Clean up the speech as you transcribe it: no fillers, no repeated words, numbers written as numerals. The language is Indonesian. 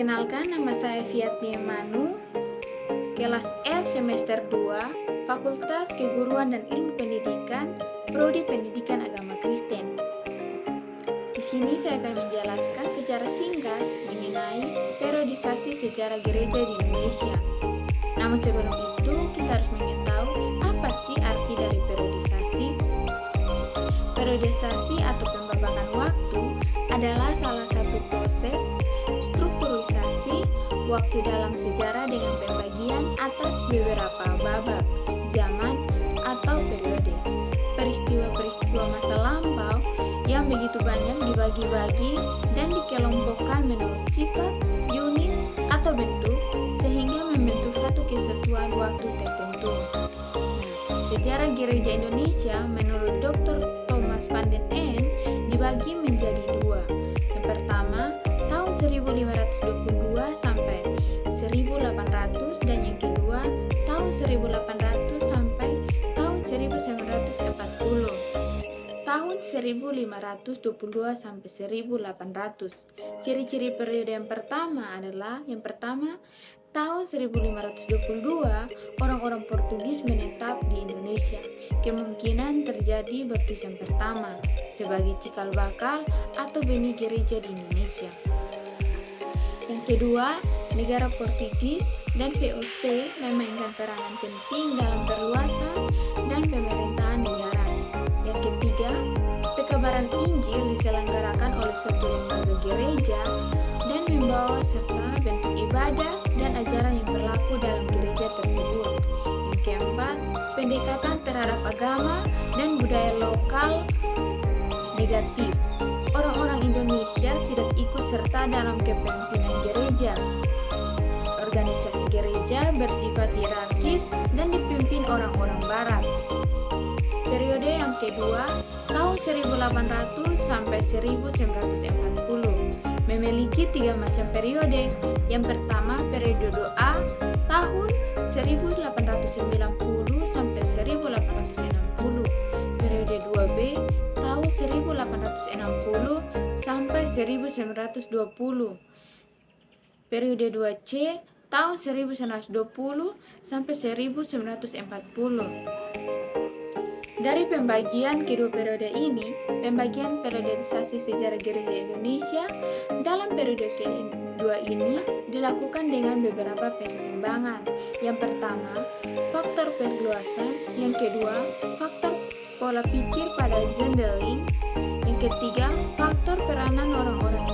Perkenalkan, nama saya Fiatni Manu, kelas F semester 2, Fakultas Keguruan dan Ilmu Pendidikan, Prodi Pendidikan Agama Kristen. Di sini saya akan menjelaskan secara singkat mengenai periodisasi sejarah gereja di Indonesia. Namun sebelum itu, kita harus mengetahui apa sih arti dari periodisasi. Periodisasi atau pembabakan waktu adalah salah satu proses strukturisasi waktu dalam sejarah dengan pembagian atas beberapa babak, zaman, atau periode. Peristiwa-peristiwa masa lampau yang begitu banyak dibagi-bagi dan dikelompokkan menurut sifat, unit, atau bentuk sehingga membentuk satu kesatuan waktu tertentu. Sejarah gereja Indonesia menurut Dr. Thomas van den End dibagi menjadi dua. Yang pertama, tahun 1522 sampai 1800 dan yang kedua, tahun 1800 sampai tahun 1940. Tahun 1522 sampai 1800. Ciri-ciri periode yang pertama adalah tahun 1522 orang-orang Portugis menetap di Indonesia. Kemungkinan terjadi baptisan pertama sebagai cikal bakal atau benih gereja di Indonesia. Yang kedua, negara Portugis dan VOC memainkan peranan penting dalam perluasan dan pemerintahan negara. Yang ketiga, pekabaran Injil diselenggarakan oleh suatu lembaga gereja dan membawa serta bentuk ibadah dan ajaran yang berlaku dalam gereja tersebut. Yang keempat, pendekatan terhadap agama dan budaya lokal negatif. Orang-orang Indonesia tidak ikut serta dalam kepemimpinan gereja. Organisasi gereja bersifat hierarkis dan dipimpin orang-orang barat. Periode yang kedua, tahun 1800 sampai 1940, memiliki tiga macam periode. Yang pertama, periode A, tahun 1890 sampai 1860. Periode 2B, tahun 1860 sampai 1920. Periode 2C, tahun 1920 sampai 1940. Dari pembagian kedua periode ini, pembagian periodisasi sejarah gereja Indonesia dalam periode kedua ini dilakukan dengan beberapa pertimbangan. Yang pertama, faktor perluasan. Yang kedua, faktor pola pikir pada Zendeling. Yang ketiga, faktor peranan orang-orang